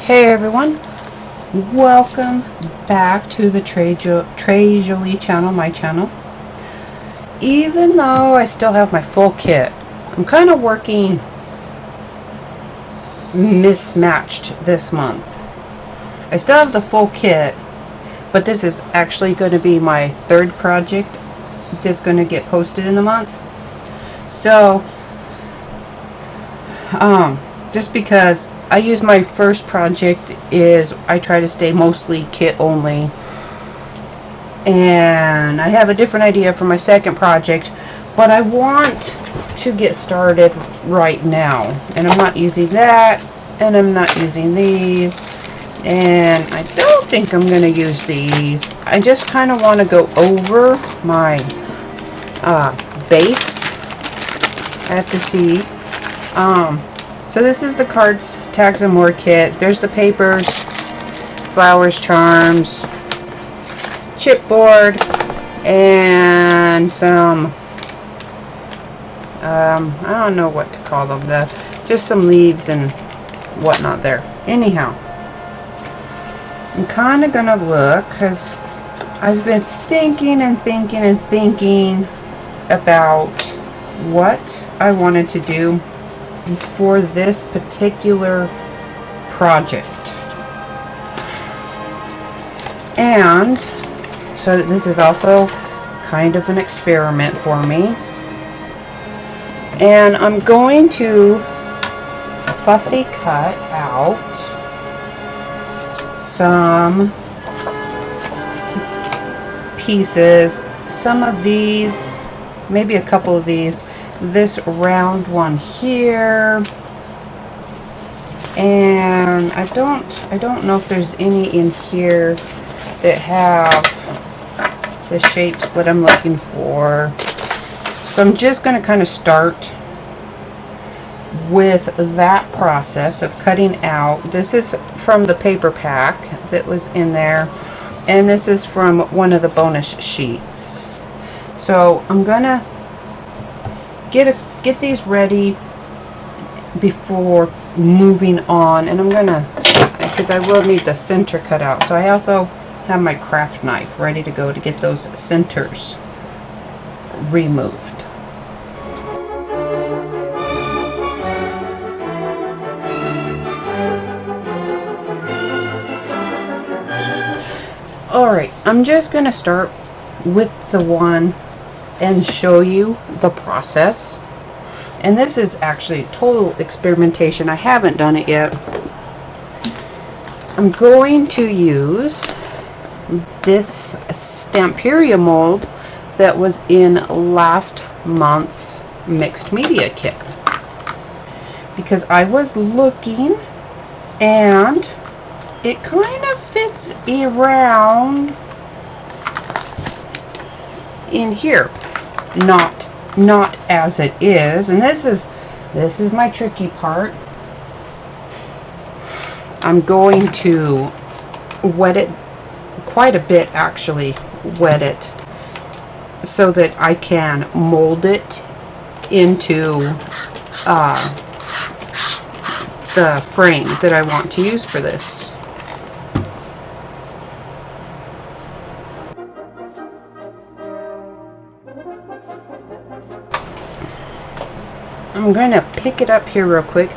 Hey everyone, welcome back to the Tres Jolie channel, my channel. Even though I still have my full kit, I'm kind of working mismatched this month. I still have the full kit, but this is actually going to be my third project that's going to get posted in the month. So, just because I use my first project is I try to stay mostly kit only, and I have a different idea for my second project, but I want to get started right now, and I'm not using that, and I'm not using these, and I don't think I'm going to use these. I just kind of want to go over my base at the C. So this is the cards, tags, and more kit. There's the papers, flowers, charms, chipboard, and some, I don't know what to call them, just some leaves and whatnot there. Anyhow, I'm kind of going to look, because I've been thinking and thinking and thinking about what I wanted to do for this particular project. And so this is also kind of an experiment for me, and I'm going to fussy cut out some pieces, some of these, maybe a couple of these, this round one here, and I don't know if there's any in here that have the shapes that I'm looking for. So I'm just going to kind of start with that process of cutting out. This is from the paper pack that was in there, and this is from one of the bonus sheets. So I'm gonna get these ready before moving on, and I'm gonna, because I will need the center cut out. So I also have my craft knife ready to go to get those centers removed. Alright, I'm just going to start with the one and show you the process. And this is actually total experimentation. I haven't done it yet. I'm going to use this Stamperia mold that was in last month's mixed media kit, because I was looking and it kind of fits around in here, not as it is. And this is my tricky part. I'm going to wet it quite a bit, actually wet it, so that I can mold it into the frame that I want to use for this. I'm going to pick it up here real quick.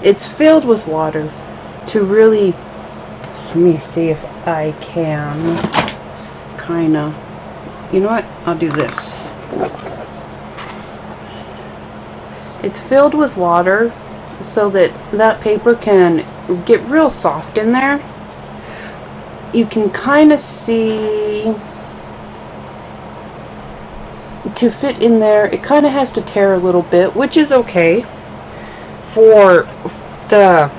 It's filled with water to really, let me see if I can kind of, you know what, I'll do this. It's filled with water so that that paper can get real soft in there. You can kind of see, to fit in there, it kind of has to tear a little bit, which is okay for the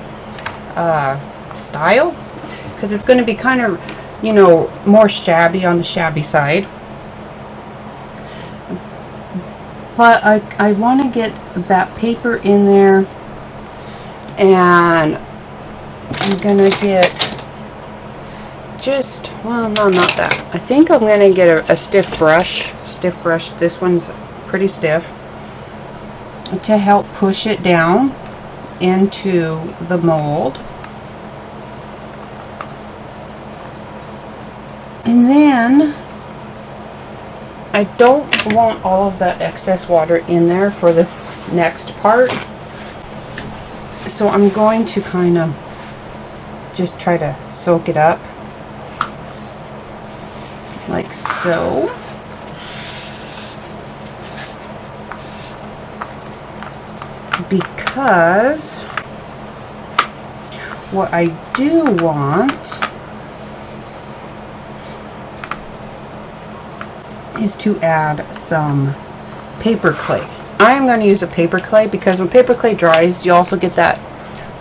style, because it's going to be kind of, you know, more shabby, on the shabby side. But I want to get that paper in there, and I'm going to get just, well, no, not that. I think I'm going to get a stiff brush. This one's pretty stiff, to help push it down into the mold. And then I don't want all of that excess water in there for this next part. So I'm going to kind of just try to soak it up like so. Because what I do want is to add some paper clay. I'm going to use a paper clay because when paper clay dries, you also get that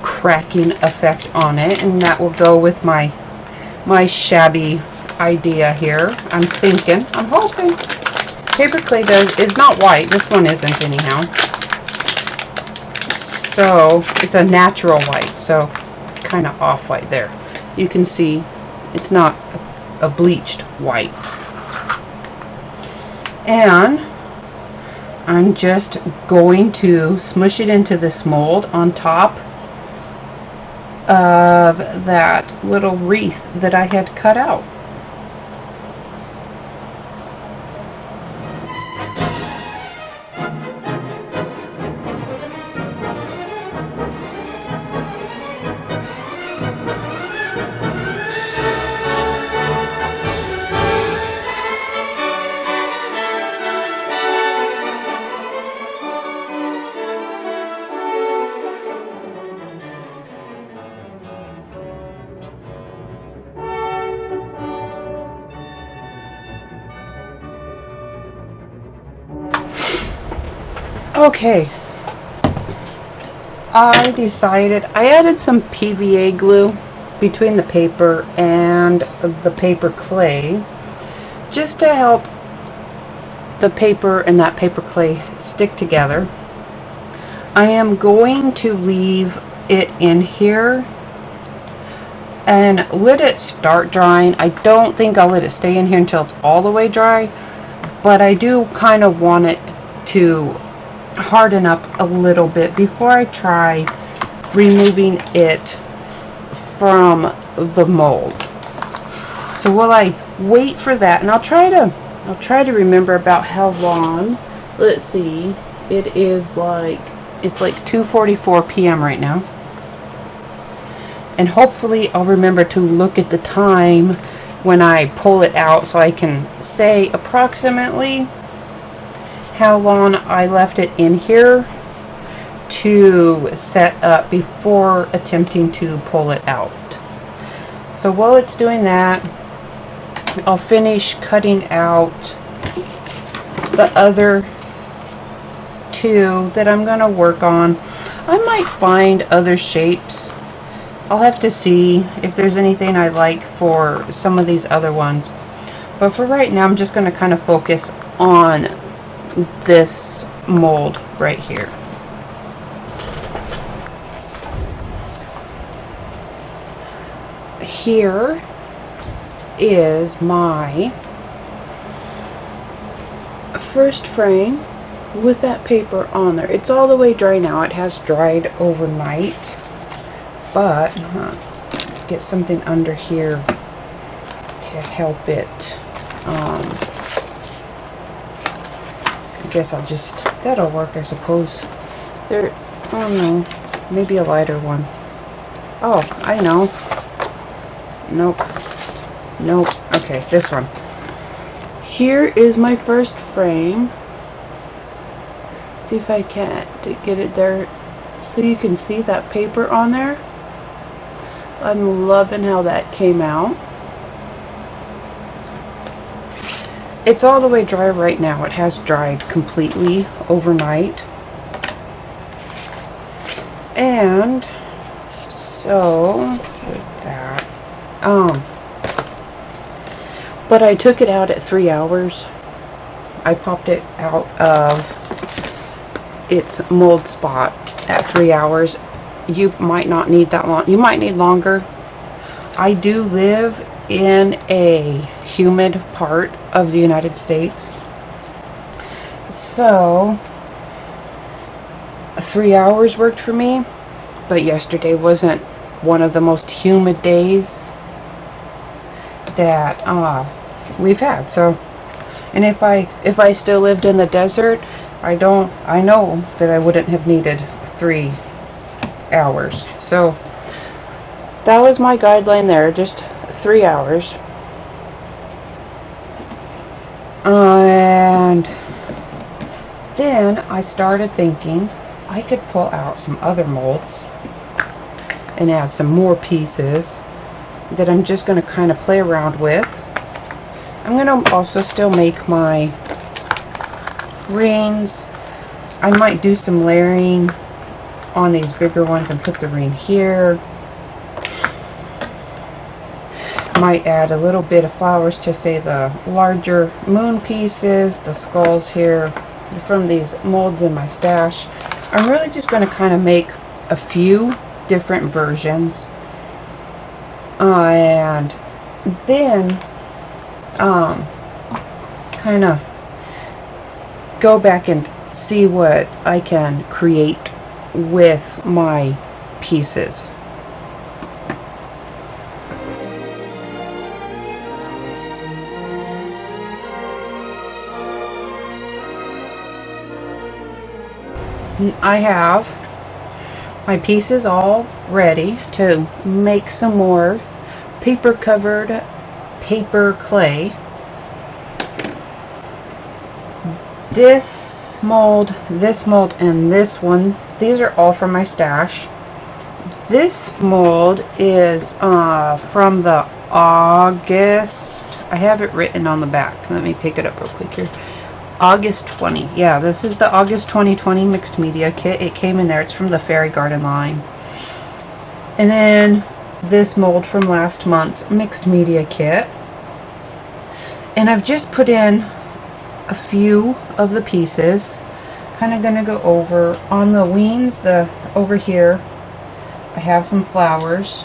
cracking effect on it, and that will go with my shabby idea here. I'm thinking, I'm hoping. Paper clay is not white. This one isn't anyhow. So it's a natural white, so kind of off-white there. You can see it's not a bleached white. And I'm just going to smush it into this mold on top of that little wreath that I had cut out. Okay, I decided I added some PVA glue between the paper and the paper clay just to help the paper and that paper clay stick together. I am going to leave it in here and let it start drying. I don't think I'll let it stay in here until it's all the way dry, but I do kind of want it to harden up a little bit before I try removing it from the mold. So while I wait for that, and I'll try to remember about how long. Let's see, it's like 2:44 p.m. right now, and hopefully I'll remember to look at the time when I pull it out so I can say approximately how long I left it in here to set up before attempting to pull it out. So while it's doing that, I'll finish cutting out the other two that I'm going to work on. I might find other shapes. I'll have to see if there's anything I like for some of these other ones. But for right now, I'm just going to kind of focus on this mold right here. Here is my first frame with that paper on there. It's all the way dry now. It has dried overnight, but get something under here to help it. I guess I'll just, that'll work, I suppose. There, oh no, maybe a lighter one. Oh, I know. Nope. Nope. Okay, this one. Here is my first frame. See if I can't get it there so you can see that paper on there. I'm loving how that came out. It's all the way dry right now. It has dried completely overnight. And so with that, but I took it out at 3 hours. I popped it out of its mold spot at 3 hours. You might not need that long. You might need longer. I do live in a humid part of the United States, so 3 hours worked for me, but yesterday wasn't one of the most humid days that we've had. So, and if I still lived in the desert, I know that I wouldn't have needed 3 hours. So that was my guideline there, just 3 hours. And then I started thinking I could pull out some other molds and add some more pieces that I'm just going to kind of play around with. I'm going to also still make my rings. I might do some layering on these bigger ones and put the ring here. Might add a little bit of flowers to, say, the larger moon pieces, the skulls here from these molds in my stash. I'm really just going to kind of make a few different versions, and then kind of go back and see what I can create with my pieces. I have my pieces all ready to make some more paper covered paper clay. This mold, and this one, these are all from my stash. This mold is from the August, I have it written on the back. Let me pick it up real quick here. August 20. Yeah, this is the August 2020 mixed media kit. It came in there. It's from the Fairy Garden line. And then this mold from last month's mixed media kit. And I've just put in a few of the pieces. Kind of going to go over on the wings, over here. I have some flowers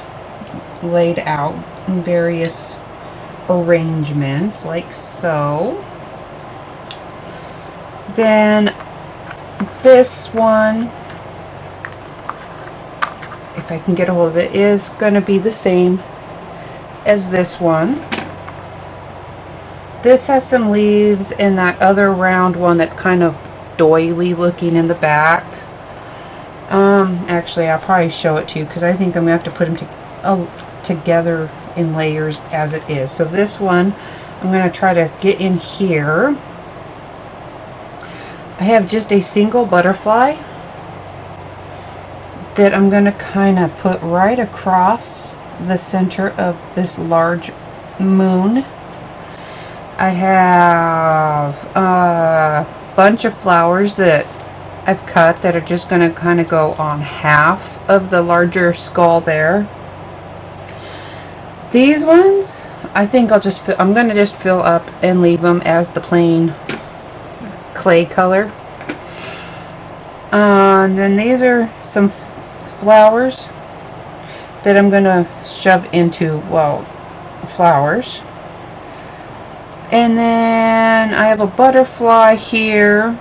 laid out in various arrangements, like so. Then this one, if I can get a hold of it, is going to be the same as this one. This has some leaves, and that other round one that's kind of doily looking in the back. Actually, I'll probably show it to you because I think I'm going to have to put them together in layers as it is. So this one, I'm going to try to get in here. I have just a single butterfly that I'm going to kind of put right across the center of this large moon. I have a bunch of flowers that I've cut that are just going to kind of go on half of the larger skull there. These ones, I think I'm going to just fill up and leave them as the plain clay color. And then these are some flowers that I'm going to shove into, well, flowers. And then I have a butterfly here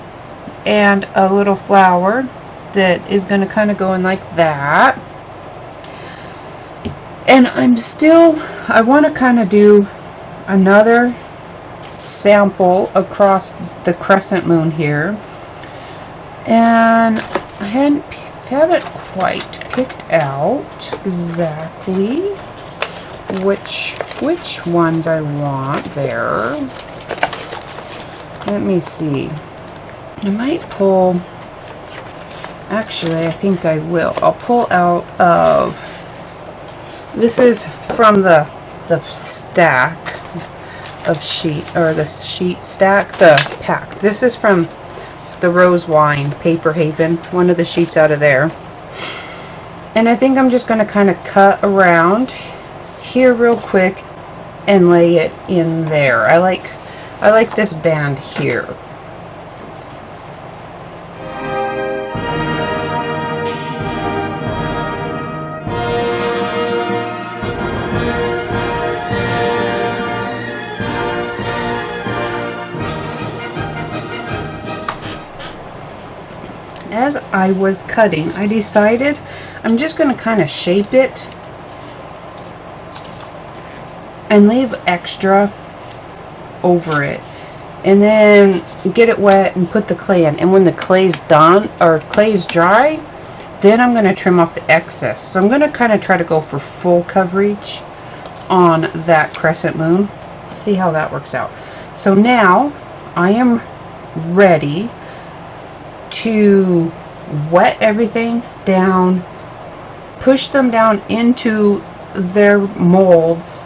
and a little flower that is going to kind of go in like that. And I want to kind of do another sample across the crescent moon here. And I haven't quite picked out exactly which ones I want there. Let me see. I might pull, actually I think I will. I'll pull out of, this is from the stack of sheet, or the sheet stack, the pack. This is from the Rose Wine Paper Haven, one of the sheets out of there. And I think I'm just going to kind of cut around here real quick and lay it in there. I like this band here. As I was cutting, I decided I'm just going to kind of shape it and leave extra over it, and then get it wet and put the clay in. And when the clay's done, or clay's dry, then I'm going to trim off the excess. So I'm going to kind of try to go for full coverage on that crescent moon. See how that works out. So now I am ready to wet everything down, push them down into their molds,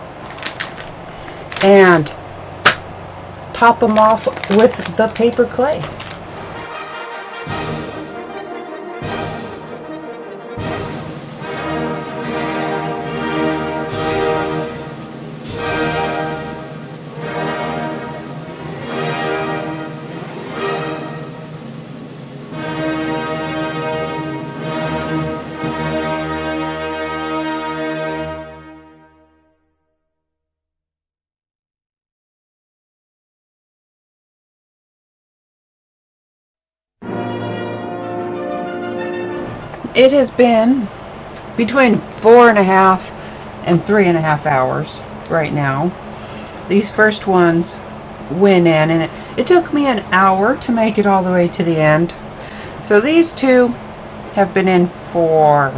and top them off with the paper clay. It has been between 4.5 and 3.5 hours right now. These first ones went in, and it took me an hour to make it all the way to the end. So these two have been in for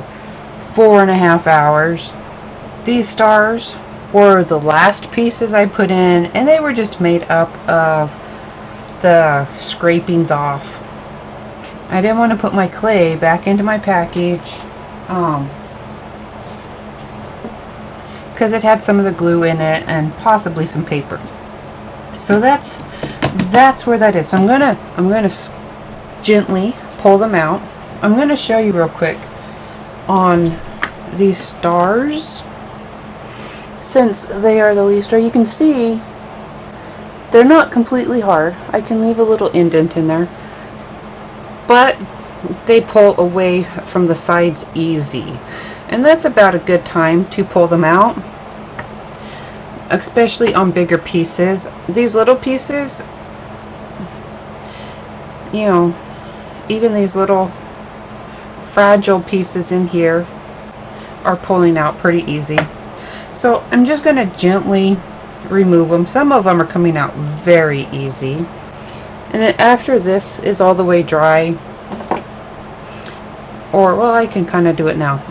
4.5 hours. These stars were the last pieces I put in, and they were just made up of the scrapings off. I didn't want to put my clay back into my package because it had some of the glue in it and possibly some paper. So that's where that is. So I'm gonna gently pull them out. I'm gonna show you real quick on these stars, since they are the least, or you can see they're not completely hard. I can leave a little indent in there, but they pull away from the sides easy, and that's about a good time to pull them out, especially on bigger pieces. These little pieces, you know, even these little fragile pieces in here are pulling out pretty easy. So I'm just going to gently remove them. Some of them are coming out very easy. And then after this is all the way dry, or, well, I can kind of do it now.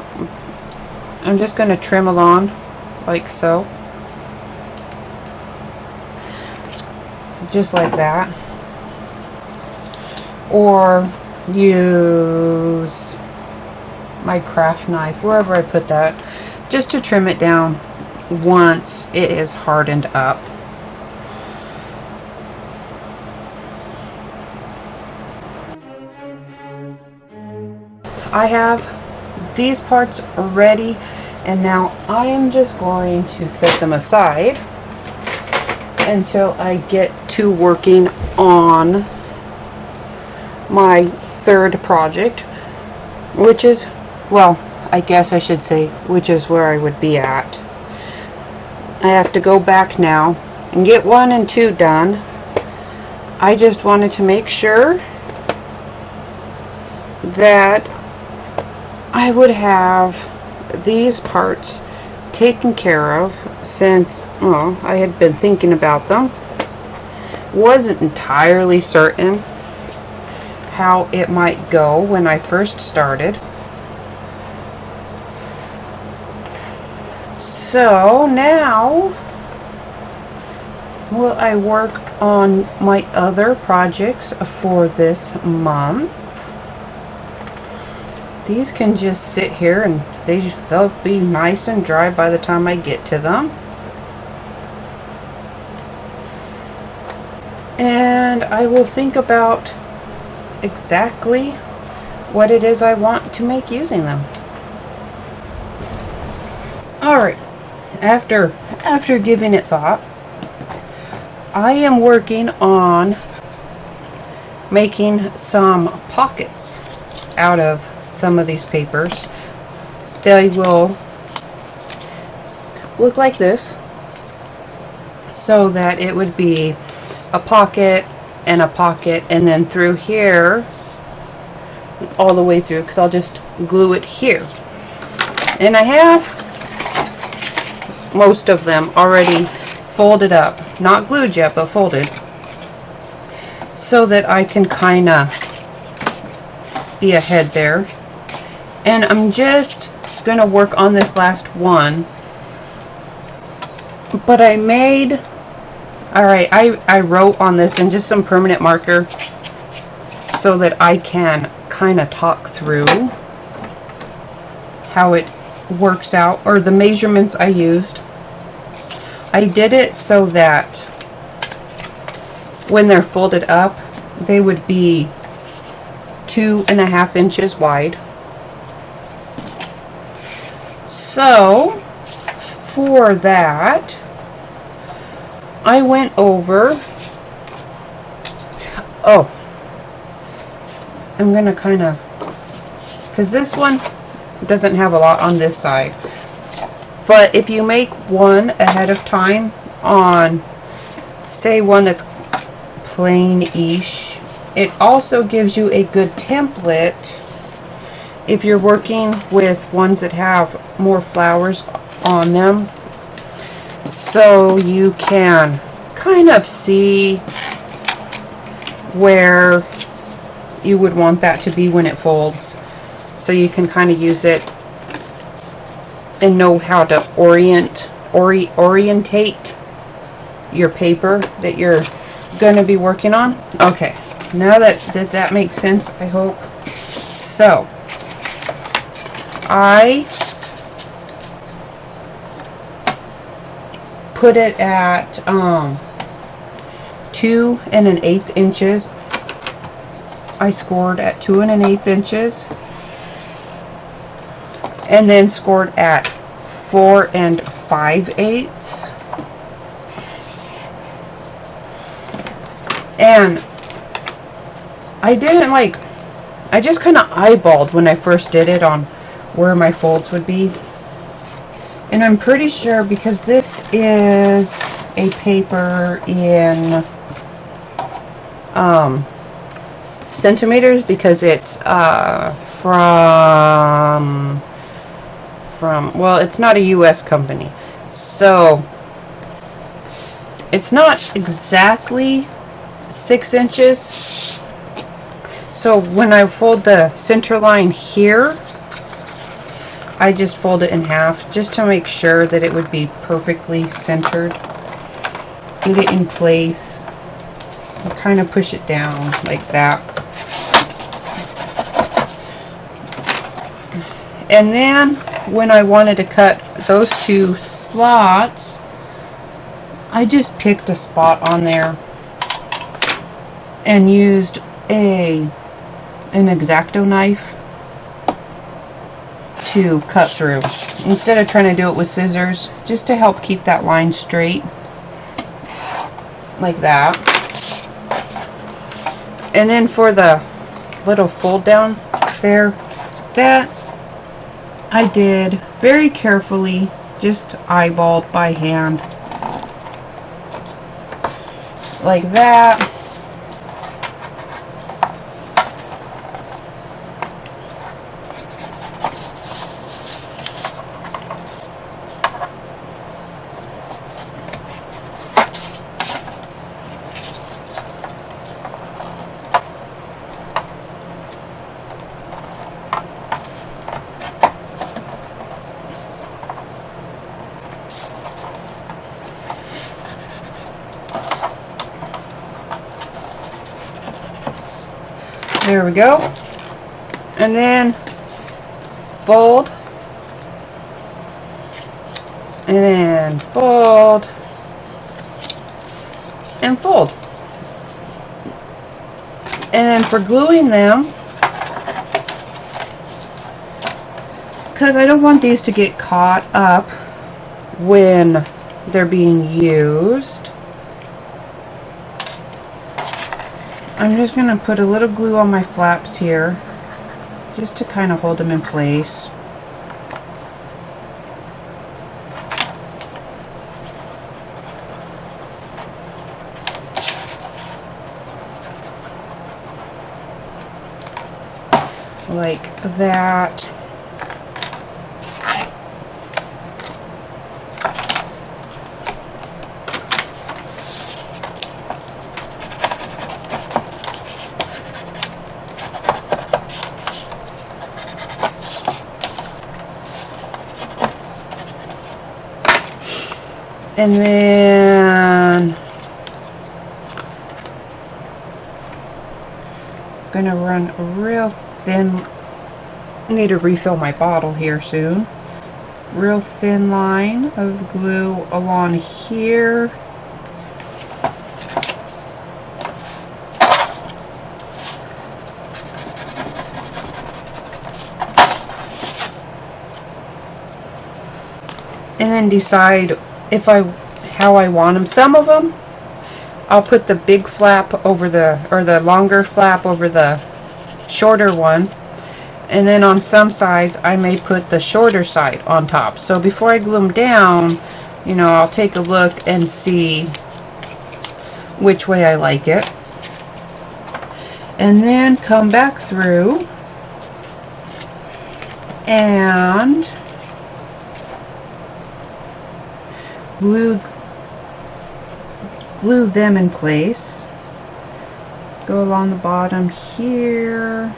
I'm just going to trim along like so. Just like that. Or use my craft knife, wherever I put that, just to trim it down once it is hardened up. I have these parts ready, and now I am just going to set them aside until I get to working on my third project, which is, well, I guess I should say, which is where I would be at. I have to go back now and get 1 and 2 done. I just wanted to make sure that I would have these parts taken care of, since, well, I had been thinking about them. Wasn't entirely certain how it might go when I first started. So now will I work on my other projects for this month. These can just sit here and they'll be nice and dry by the time I get to them. And I will think about exactly what it is I want to make using them. Alright, after giving it thought, I am working on making some pockets out of some of these papers. They will look like this, so that it would be a pocket, and then through here all the way through, because I'll just glue it here. And I have most of them already folded up, not glued yet, but folded, so that I can kind of be ahead there. And I'm just going to work on this last one. But I made, alright, I wrote on this in just some permanent marker so that I can kind of talk through how it works out, or the measurements I used. I did it so that when they're folded up, they would be 2.5 inches wide. So for that, I went over, oh, I'm gonna kind of, because this one doesn't have a lot on this side, but if you make one ahead of time on, say, one that's plain-ish, it also gives you a good template if you're working with ones that have more flowers on them, so you can kind of see where you would want that to be when it folds, so you can kind of use it and know how to orientate your paper that you're going to be working on. Okay, now that makes sense, I hope. So I put it at 2 1/8 inches. I scored at 2 1/8 inches, and then scored at 4 5/8. And I didn't I just kind of eyeballed when I first did it on where my folds would be. And I'm pretty sure, because this is a paper in centimeters, because it's from well, it's not a US company, so it's not exactly 6 inches. So when I fold the center line here, I just fold it in half just to make sure that it would be perfectly centered. Get it in place and kind of push it down like that. And then when I wanted to cut those 2 slots, I just picked a spot on there and used an X-Acto knife to cut through, instead of trying to do it with scissors, just to help keep that line straight, like that. And then for the little fold down there, that I did very carefully, just eyeballed by hand, like that. There we go. And then fold, and then fold, and fold. And then for gluing them, because I don't want these to get caught up when they're being used, I'm just going to put a little glue on my flaps here, just to kind of hold them in place. Like that. And then I'm gonna run a real thin, need to refill my bottle here soon. Real thin line of glue along here. And then decide how I want them. Some of them I'll put the big flap over the longer flap over the shorter one, and then on some sides I may put the shorter side on top. So before I glue them down, you know, I'll take a look and see which way I like it, and then come back through and glue them in place. Go along the bottom here.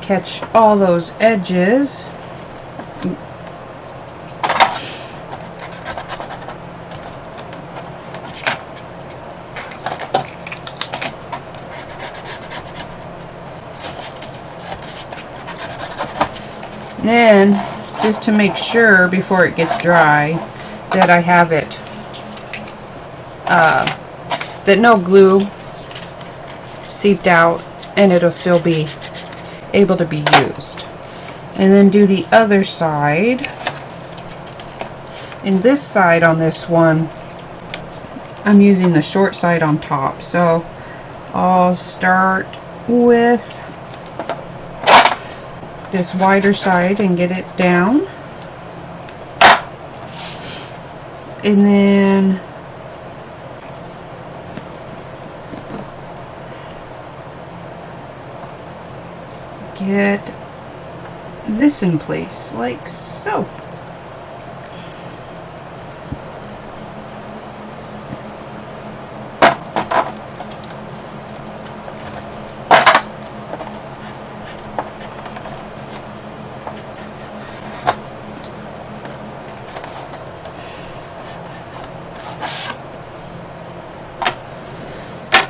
Catch all those edges. Then, just to make sure before it gets dry that I have it, that no glue seeped out and it'll still be able to be used. And then do the other side. And this side on this one, I'm using the short side on top. So I'll start with this wider side and get it down. And then get this in place like so.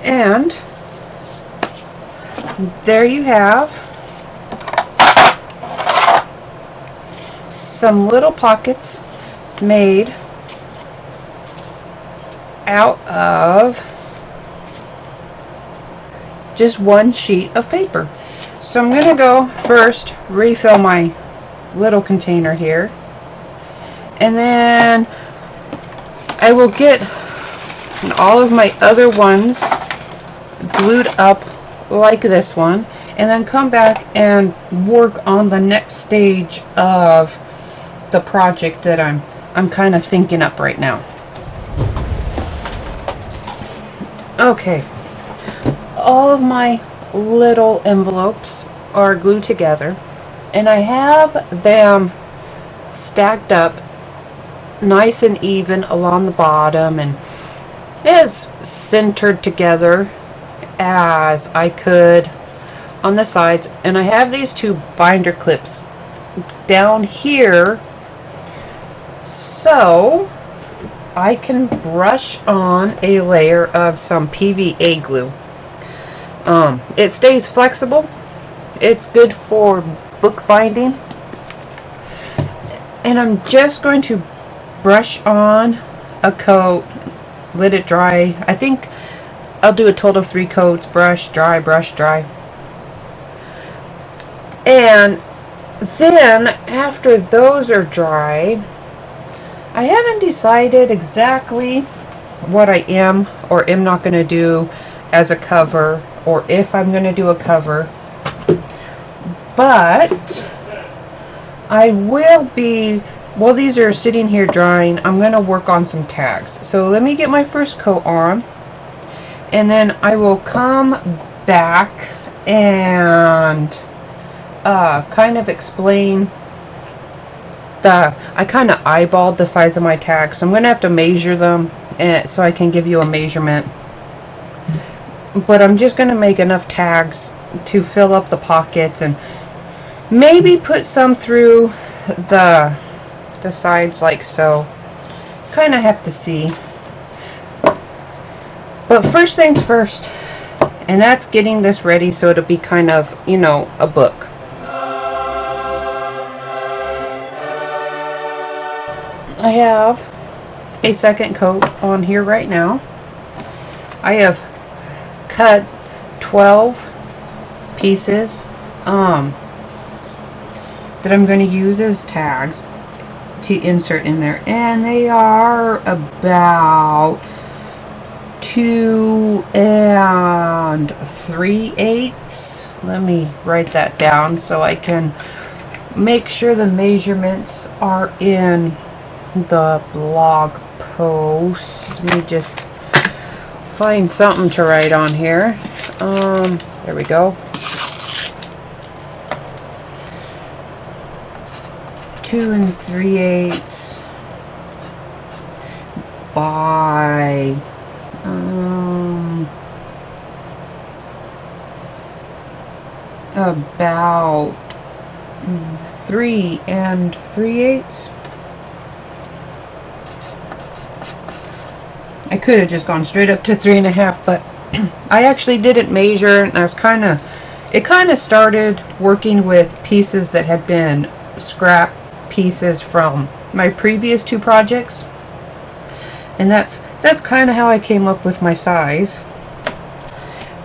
And there you have some little pockets made out of just one sheet of paper. So I'm going to go first refill my little container here, and then I will get all of my other ones glued up like this one, and then come back and work on the next stage of the project that I'm kind of thinking up right now. Okay, all of my little envelopes are glued together, and I have them stacked up nice and even along the bottom and as centered together as I could on the sides. And I have these two binder clips down here so I can brush on a layer of some PVA glue. It stays flexible. It's good for bookbinding. And I'm just going to brush on a coat, let it dry. I think I'll do a total of 3 coats. Brush, dry, brush, dry. And then after those are dry, I haven't decided exactly what I am or am not going to do as a cover, or if I'm going to do a cover, but I will be, while these are sitting here drying, I'm going to work on some tags. So let me get my first coat on, and then I will come back and kind of explain I kind of eyeballed the size of my tags, so I'm going to have to measure them so I can give you a measurement. But I'm just going to make enough tags to fill up the pockets and maybe put some through the sides like so. Kind of have to see. But first things first, and that's getting this ready so it'll be kind of, you know, a book. I have a second coat on here right now. I have cut 12 pieces that I'm going to use as tags to insert in there, and they are about 2 3/8. Let me write that down so I can make sure the measurements are in the blog post. Let me just find something to write on here. There we go. 2 3/8 by about 3 3/8. I could have just gone straight up to 3.5, but I actually didn't measure, and I was it kind of started working with pieces that had been scrap pieces from my previous 2 projects, and that's kind of how I came up with my size.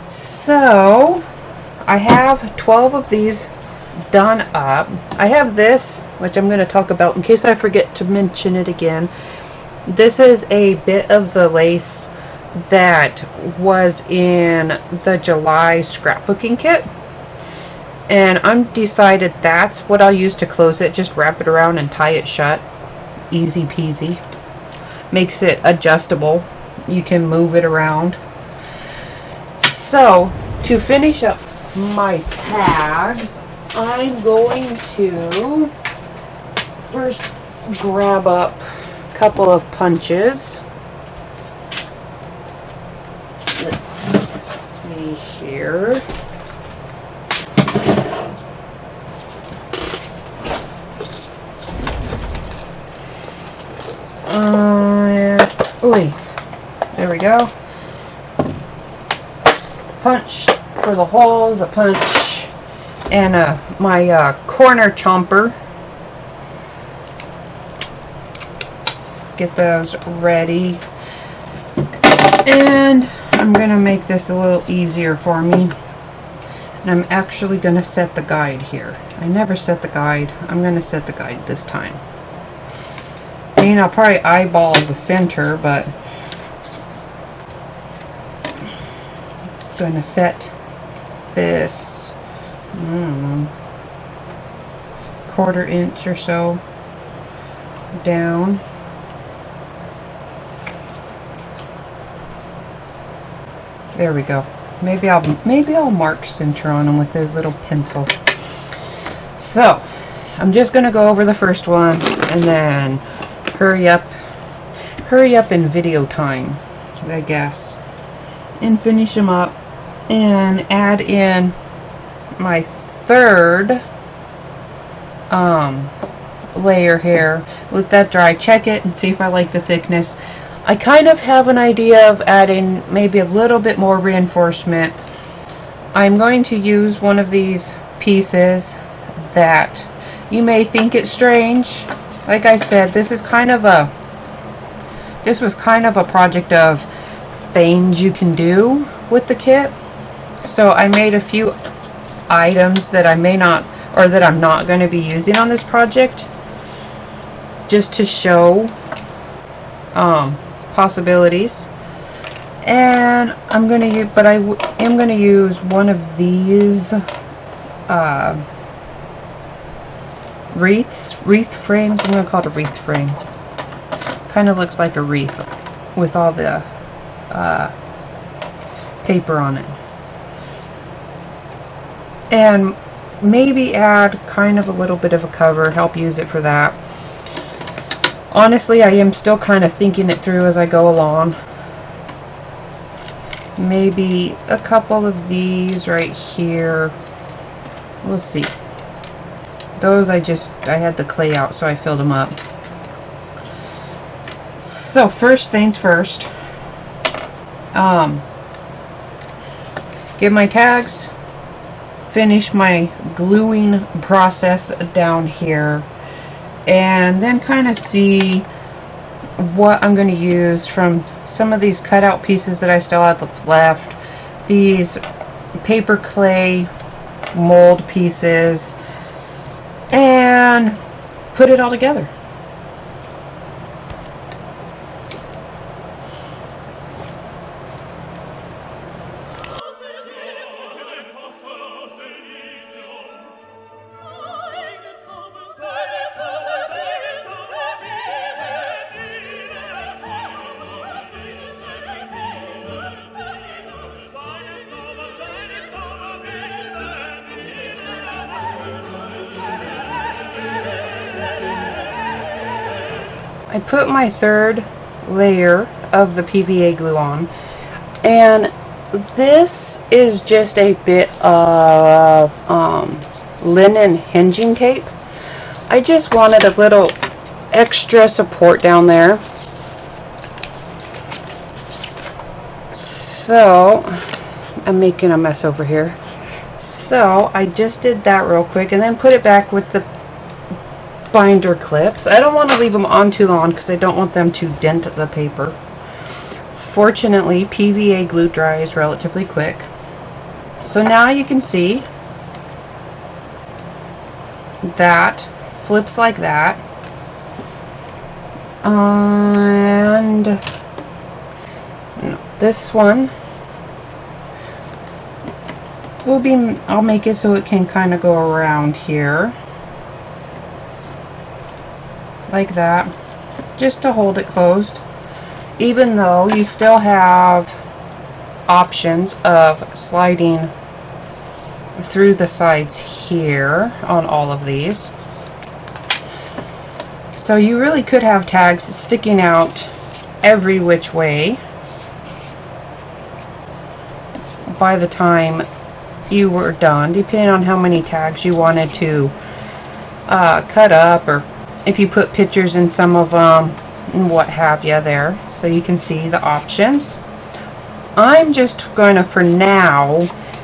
So I have 12 of these done up. I have this, which I'm going to talk about in case I forget to mention it again. This is a bit of the lace that was in the July scrapbooking kit, and I'm decided that's what I'll use to close it. Just wrap it around and tie it shut. Easy peasy. Makes it adjustable. You can move it around. So to finish up my tags, I'm going to first grab up couple of punches. Let's see here. There we go. Punch for the holes, a punch, and my corner chomper. Get those ready, and I'm gonna make this a little easier for me, and I'm actually gonna set the guide here. I never set the guide. I'm gonna set the guide this time. I mean, I'll probably eyeball the center, but I'm gonna set this 1/4 inch or so down. There we go. Maybe I'll mark center on them with a little pencil. So I'm just gonna go over the first one and then hurry up in video time, I guess, and finish them up and add in my third layer here. Let that dry, check it, and see if I like the thickness. I kind of have an idea of adding maybe a little bit more reinforcement. I'm going to use one of these pieces that you may think it's strange. Like I said, this was kind of a project of things you can do with the kit. So I made a few items that I may not, or that I'm not going to be using on this project, just to show possibilities. And I'm going to use, but I am going to use one of these wreath frames. I'm going to call it a wreath frame. Kind of looks like a wreath with all the paper on it. And maybe add kind of a little bit of a cover, help use it for that. Honestly, I am still kind of thinking it through as I go along. Maybe a couple of these right here. We'll see. Those I had the clay out, so I filled them up. So first things first, get my tags, finish my gluing process down here, and then kind of see what I'm going to use from some of these cutout pieces that I still have left, these Paperclay mold pieces, and put it all together. I put my third layer of the PVA glue on, and this is just a bit of linen hinging tape. I just wanted a little extra support down there. So I'm making a mess over here. So I just did that real quick and then put it back with the binder clips. I don't want to leave them on too long because I don't want them to dent the paper. Fortunately, PVA glue dries relatively quick. So now you can see that flips like that. And this one will be, I'll make it so it can kind of go around here. Like that, just to hold it closed, even though you still have options of sliding through the sides here on all of these. So you really could have tags sticking out every which way by the time you were done, depending on how many tags you wanted to cut up, or if you put pictures in some of them and what have you there, so you can see the options. I'm just going to, for now,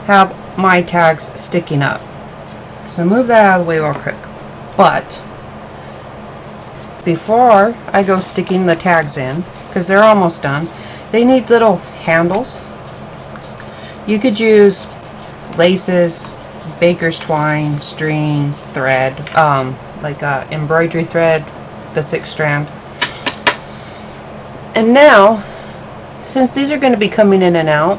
have my tags sticking up. So move that out of the way real quick. But before I go sticking the tags in, because they're almost done, they need little handles. You could use laces, baker's twine, string, thread, like embroidery thread, the 6 strand. And now, since these are going to be coming in and out,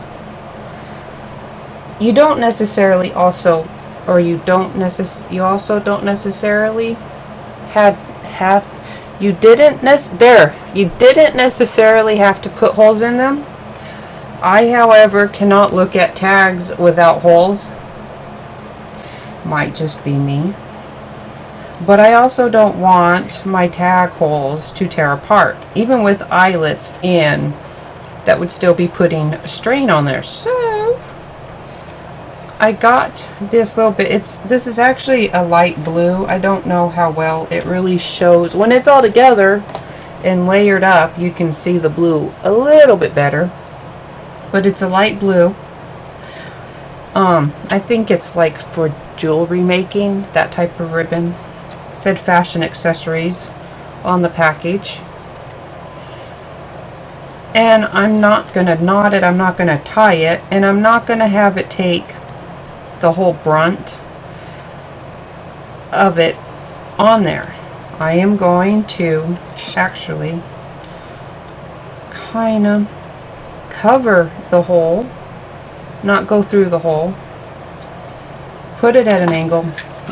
you don't necessarily also, or you also don't necessarily you didn't necessarily have to put holes in them. I, however, cannot look at tags without holes. Might just be me. But I also don't want my tag holes to tear apart. Even with eyelets in, that would still be putting a strain on there. So I got this little bit. This is actually a light blue. I don't know how well it really shows. When it's all together and layered up, you can see the blue a little bit better. But it's a light blue. I think it's like for jewelry making, that type of ribbon. It said fashion accessories on the package. And I'm not going to knot it, I'm not going to tie it, and I'm not going to have it take the whole brunt of it on there. I am going to actually kind of cover the hole, not go through the hole, put it at an angle,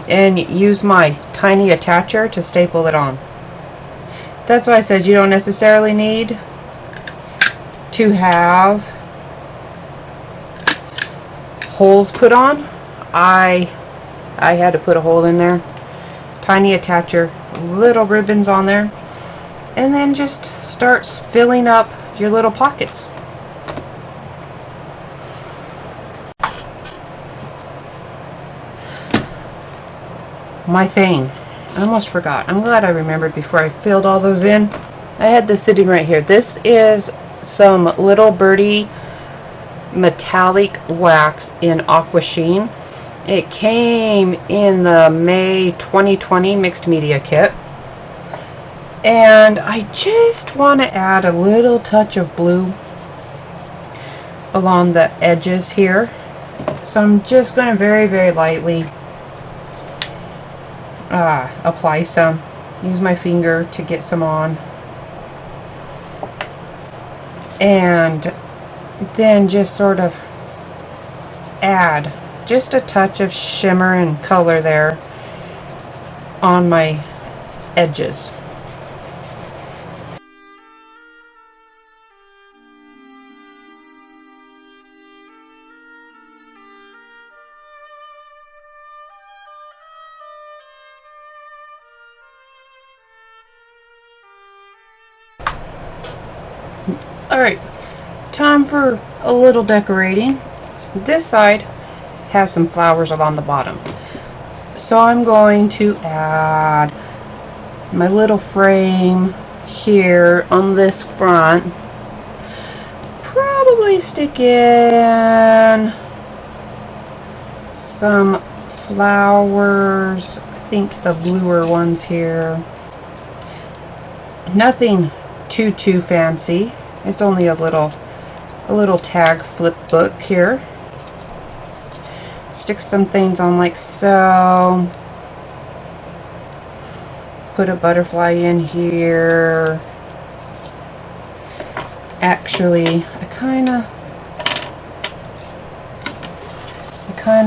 and use my tiny attacher to staple it on. That's why I said you don't necessarily need to have holes put on, I had to put a hole in there. Tiny attacher, little ribbons on there, and then just starts filling up your little pockets. My thing, I almost forgot. I'm glad I remembered before I filled all those in. I had this sitting right here. This is some Little Birdie metallic wax in Aqua Sheen. It came in the May 2020 mixed media kit, and I just want to add a little touch of blue along the edges here. So I'm just going to very, very lightly apply some. Use my finger to get some on, and then just sort of add just a touch of shimmer and color there on my edges. Alright, time for a little decorating. This side has some flowers along the bottom, so I'm going to add my little frame here on this front. Probably stick in some flowers. I think the bluer ones here. Nothing too fancy. It's only a little tag flip book here. Stick some things on like so. Put a butterfly in here. Actually, I kind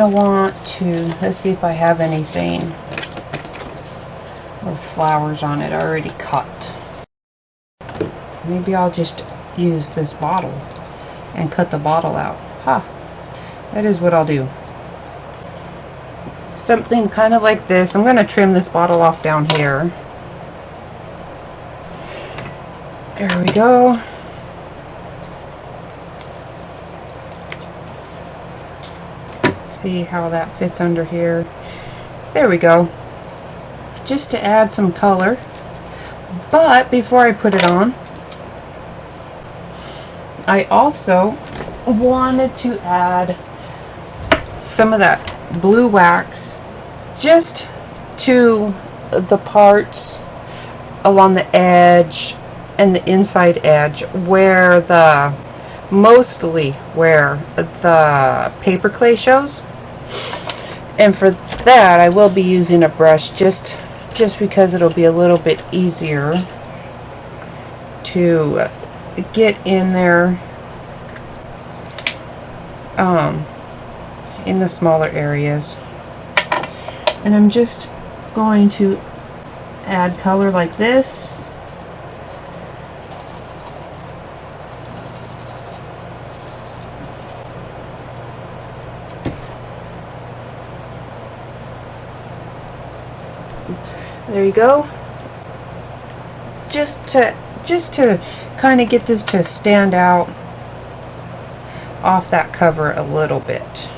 of want to, let's see if I have anything with flowers on it already cut. Maybe I'll just use this bottle and cut the bottle out. That is what I'll do. Something kind of like this. I'm going to trim this bottle off down here. There we go. See how that fits under here. There we go. Just to add some color. But before I put it on, I also wanted to add some of that blue wax just to the parts along the edge and the inside edge where the mostly where the Paperclay shows. And for that I will be using a brush just because it'll be a little bit easier to get in there in the smaller areas. And I'm just going to add color like this. There you go. Just to kind of get this to stand out off that cover a little bit.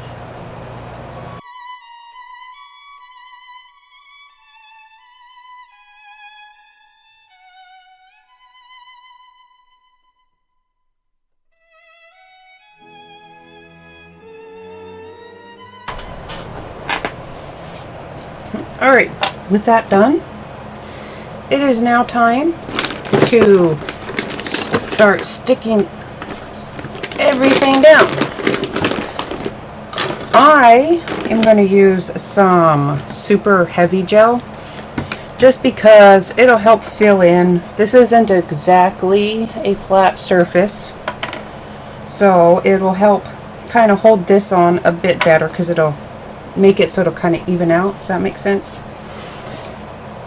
Alright, with that done, it is now time to start sticking everything down. I am going to use some super heavy gel just because it'll help fill in. This isn't exactly a flat surface, so it'll help kind of hold this on a bit better because it'll make it sort of kind of even out. Does that make sense?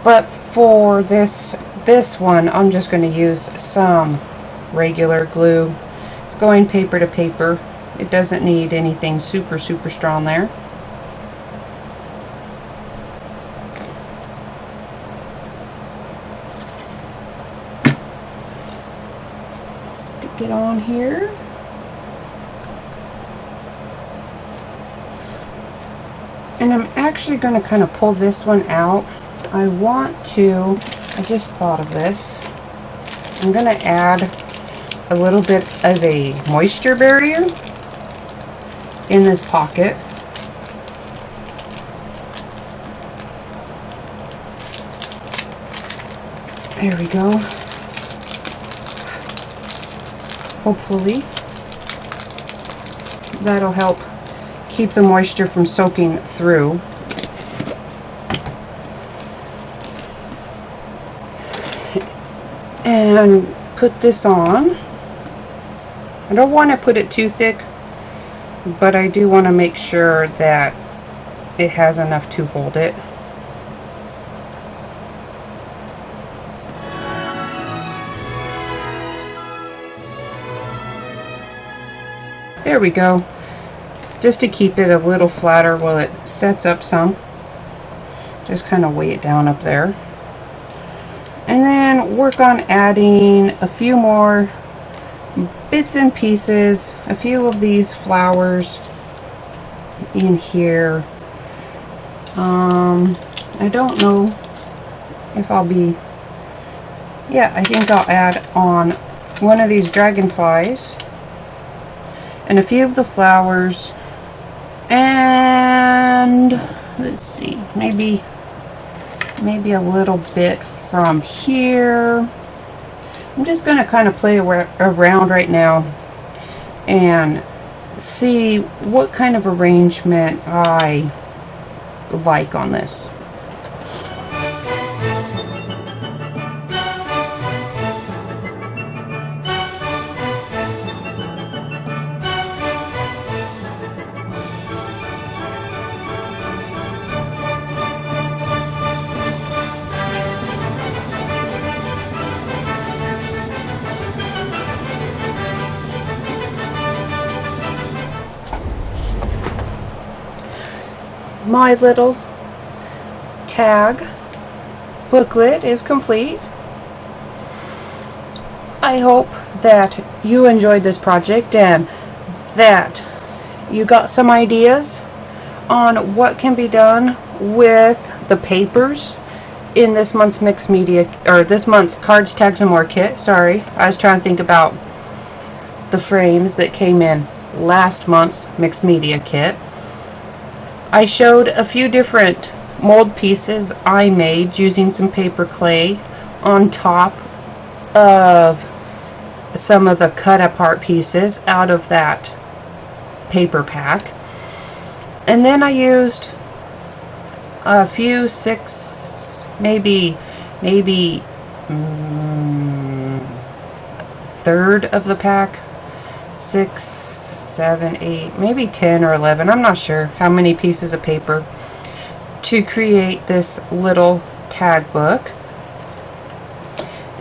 But for this one, I'm just going to use some regular glue. It's going paper to paper. It doesn't need anything super strong there. Stick it on here. And I'm actually going to kind of pull this one out. I just thought of this. I'm going to add a little bit of a moisture barrier in this pocket. There we go. Hopefully that'll help keep the moisture from soaking through. And put this on. I don't want to put it too thick, but I do want to make sure that it has enough to hold it. There we go. Just to keep it a little flatter while it sets up some. Just kind of weigh it down up there. And then work on adding a few more bits and pieces, a few of these flowers in here. I don't know if I'll be, yeah, I think I'll add on one of these dragonflies and a few of the flowers. And let's see, maybe a little bit from here. I'm just going to kind of play around right now and see what kind of arrangement I like on this. My little tag booklet is complete. I hope that you enjoyed this project and that you got some ideas on what can be done with the papers in this month's mixed media, or this month's Cards, Tags, and More kit. Sorry, I was trying to think about the frames that came in last month's mixed media kit. I showed a few different mold pieces I made using some paper clay on top of some of the cut apart pieces out of that paper pack. And then I used a few maybe third of the pack, 6, 7, 8, maybe 10 or 11, I'm not sure how many pieces of paper to create this little tag book.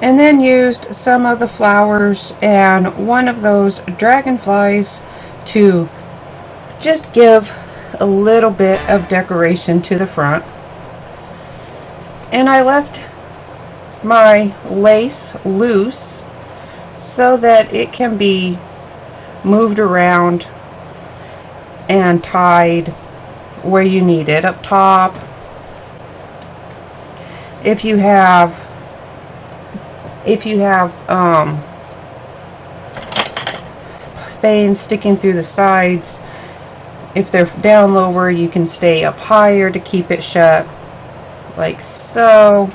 And then used some of the flowers and one of those dragonflies to just give a little bit of decoration to the front. And I left my lace loose so that it can be moved around and tied where you need it. Up top, if you have things sticking through the sides, if they're down lower, you can stay up higher to keep it shut, like so.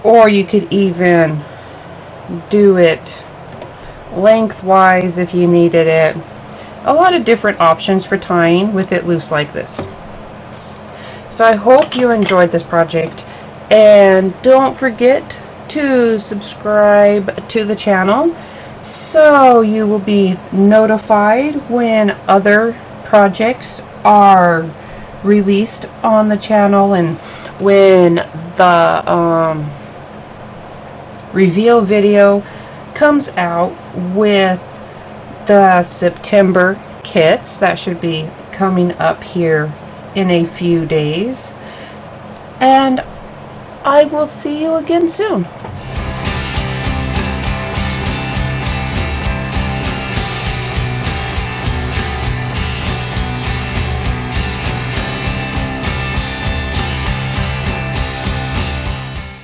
Or you could even do it lengthwise if you needed it. A lot of different options for tying with it loose like this. So I hope you enjoyed this project, and don't forget to subscribe to the channel so you will be notified when other projects are released on the channel, and when the reveal video comes out with the September kits. That should be coming up here in a few days. And I will see you again soon.